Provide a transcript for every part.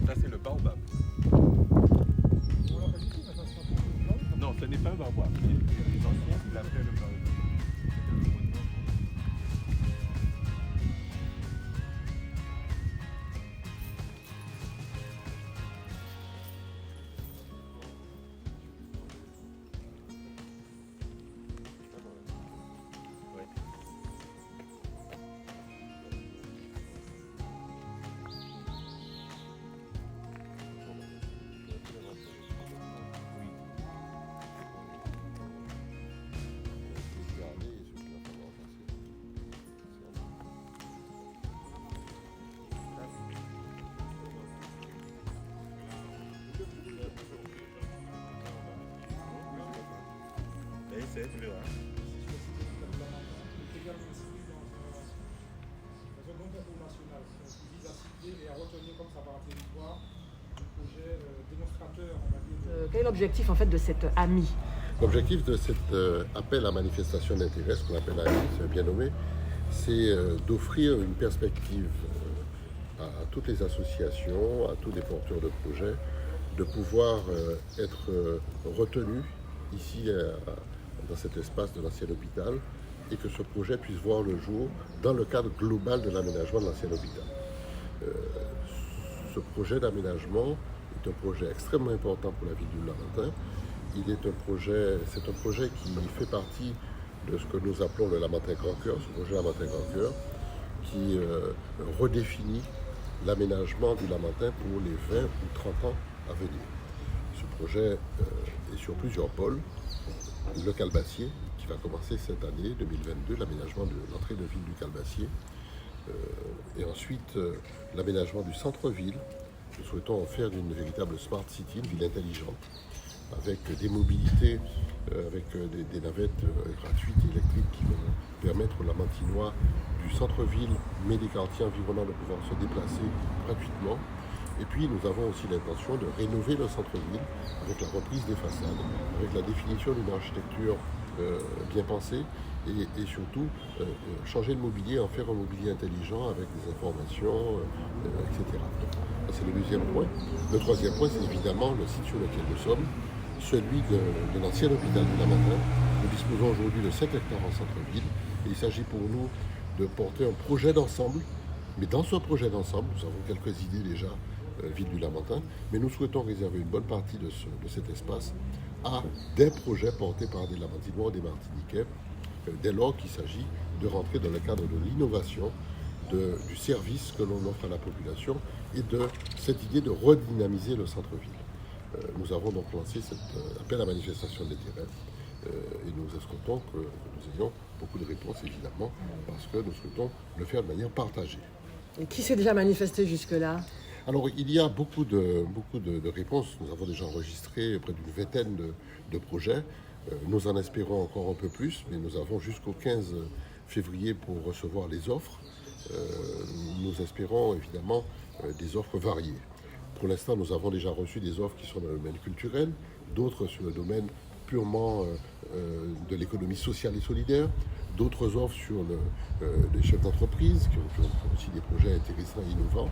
Ça, c'est le baobab. Non, ce n'est pas un baobab. Les anciens, ils l'appelaient le baobab. Tu verras. Quel est l'objectif en fait de cette AMI? L'objectif de cet appel à manifestation d'intérêt, ce qu'on appelle AMI, c'est bien nommé, c'est d'offrir une perspective à toutes les associations, à tous les porteurs de projets, de pouvoir être retenus ici dans cet espace de l'ancien hôpital et que ce projet puisse voir le jour dans le cadre global de l'aménagement de l'ancien hôpital. Ce projet d'aménagement est un projet extrêmement important pour la ville du Lamentin. C'est un projet qui fait partie de ce que nous appelons le Lamentin Grand Cœur, ce projet Lamentin Grand Cœur, qui redéfinit l'aménagement du Lamentin pour les 20 ou 30 ans à venir. Ce projet est sur plusieurs pôles. Le Calbassier, qui va commencer cette année 2022, l'aménagement de l'entrée de ville du Calbassier. Et ensuite, l'aménagement du centre-ville. Nous souhaitons en faire une véritable smart city, une ville intelligente, avec des mobilités, avec des navettes gratuites électriques qui vont permettre aux Lamentinois du centre-ville, mais des quartiers environnants de pouvoir se déplacer gratuitement. Et puis nous avons aussi l'intention de rénover le centre-ville avec la reprise des façades, avec la définition d'une architecture bien pensée et surtout changer le mobilier, en faire un mobilier intelligent avec des informations, etc. C'est le deuxième point. Le troisième point, c'est évidemment le site sur lequel nous sommes, celui de l'ancien hôpital du Lamentin. Nous disposons aujourd'hui de 5 hectares en centre-ville et il s'agit pour nous de porter un projet d'ensemble. Mais dans ce projet d'ensemble, nous avons quelques idées déjà, ville du Lamentin, mais nous souhaitons réserver une bonne partie de cet espace à des projets portés par des Lamentinois ou des Martiniquais, dès lors qu'il s'agit de rentrer dans le cadre de l'innovation, du service que l'on offre à la population et de cette idée de redynamiser le centre-ville. Nous avons donc lancé cet appel à manifestation d'intérêt et nous escomptons que nous ayons beaucoup de réponses, évidemment, parce que nous souhaitons le faire de manière partagée. Et qui s'est déjà manifesté jusque-là? Alors, il y a beaucoup de réponses. Nous avons déjà enregistré près d'une vingtaine de projets. Nous en espérons encore un peu plus, mais nous avons jusqu'au 15 février pour recevoir les offres. Nous espérons évidemment des offres variées. Pour l'instant, nous avons déjà reçu des offres qui sont dans le domaine culturel, d'autres sur le domaine purement de l'économie sociale et solidaire, d'autres offres sur les chefs d'entreprise qui ont aussi des projets intéressants et innovants.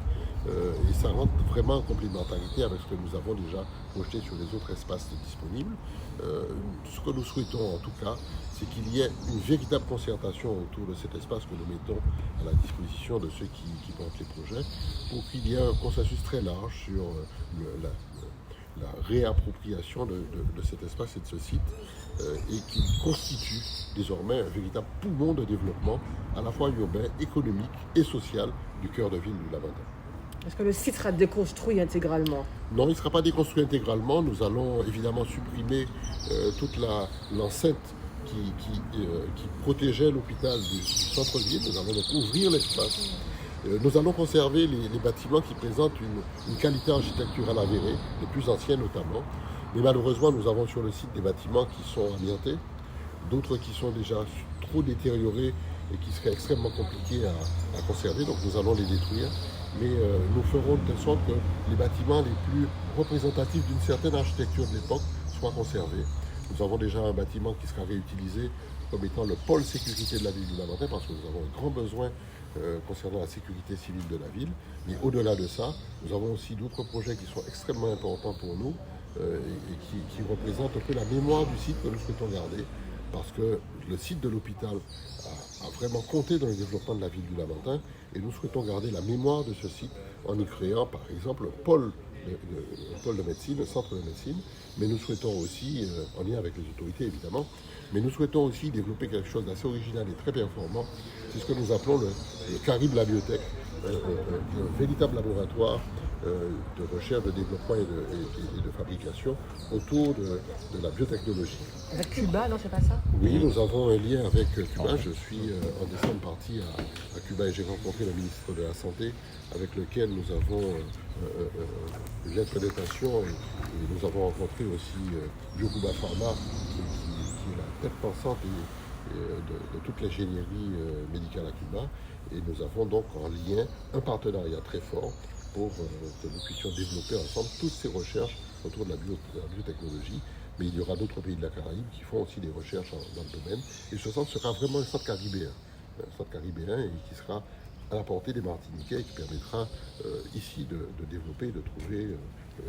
Et ça rentre vraiment en complémentarité avec ce que nous avons déjà projeté sur les autres espaces disponibles. Ce que nous souhaitons en tout cas, c'est qu'il y ait une véritable concertation autour de cet espace que nous mettons à la disposition de ceux qui portent les projets, pour qu'il y ait un consensus très large sur la réappropriation de cet espace et de ce site, et qui constitue désormais un véritable poumon de développement à la fois urbain, économique et social du cœur de ville du Lamentin. Est-ce que le site sera déconstruit intégralement? Non, il ne sera pas déconstruit intégralement. Nous allons évidemment supprimer toute l'enceinte qui protégeait l'hôpital du centre-ville. Nous allons donc ouvrir l'espace. Nous allons conserver les bâtiments qui présentent une qualité architecturale avérée, les plus anciens notamment. Mais malheureusement, nous avons sur le site des bâtiments qui sont amiantés, d'autres qui sont déjà trop détériorés et qui seraient extrêmement compliqués à conserver. Donc nous allons les détruire. Mais nous ferons de telle sorte que les bâtiments les plus représentatifs d'une certaine architecture de l'époque soient conservés. Nous avons déjà un bâtiment qui sera réutilisé comme étant le pôle sécurité de la ville du Lamentin, parce que nous avons un grand besoin concernant la sécurité civile de la ville. Mais au-delà de ça, nous avons aussi d'autres projets qui sont extrêmement importants pour nous et qui représentent un peu la mémoire du site que nous souhaitons garder, parce que le site de l'hôpital a vraiment compté dans le développement de la ville du Lamentin, et nous souhaitons garder la mémoire de ce site en y créant par exemple un pôle de médecine, un centre de médecine, mais nous souhaitons aussi, en lien avec les autorités évidemment, mais nous souhaitons aussi développer quelque chose d'assez original et très performant. C'est ce que nous appelons le Carib la biotech, un véritable laboratoire de recherche, de développement et de fabrication autour de la biotechnologie. Avec Cuba, non, c'est pas ça? Oui, nous avons un lien avec Cuba. Je suis en décembre parti à Cuba et j'ai rencontré le ministre de la Santé avec lequel nous avons une lettre d'intention et nous avons rencontré aussi Biocuba Pharma qui est la tête pensante de toute l'ingénierie médicale à Cuba, et nous avons donc en lien un partenariat très fort pour que nous puissions développer ensemble toutes ces recherches autour de la biotechnologie. Mais il y aura d'autres pays de la Caraïbe qui font aussi des recherches dans le domaine. Et ce centre sera vraiment un centre caribéen et qui sera à la portée des Martiniquais et qui permettra ici de développer et de trouver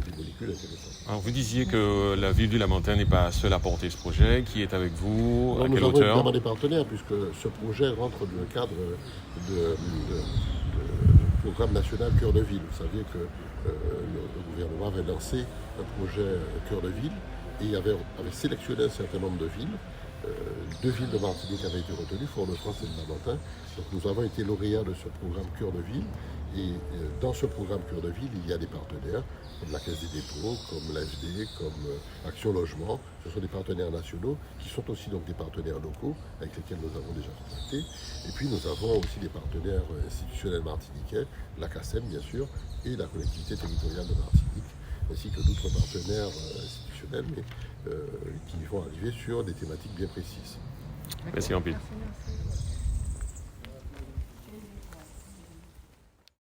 des molécules intéressantes. Alors vous disiez que la ville du Lamentin n'est pas seule à porter ce projet. Qui est avec vous? Alors, à quelle nous avons hauteur? évidemment des partenaires puisque ce projet rentre dans le cadre du programme national Cœur de Ville. Vous saviez que le gouvernement avait lancé un projet Cœur de Ville et avait sélectionné un certain nombre de villes. 2 villes de Martinique avaient été retenues, Fort-de-France et le Lamentin. Donc nous avons été lauréats de ce programme Cœur de Ville. Et dans ce programme Cœur de Ville, il y a des partenaires comme la Caisse des dépôts, comme l'AFD, comme Action Logement. Ce sont des partenaires nationaux qui sont aussi donc des partenaires locaux avec lesquels nous avons déjà contacté. Et puis nous avons aussi des partenaires institutionnels martiniquais, la CACEM bien sûr, et la collectivité territoriale de Martinique, ainsi que d'autres partenaires institutionnels, mais qui vont arriver sur des thématiques bien précises. Merci en pile. Merci.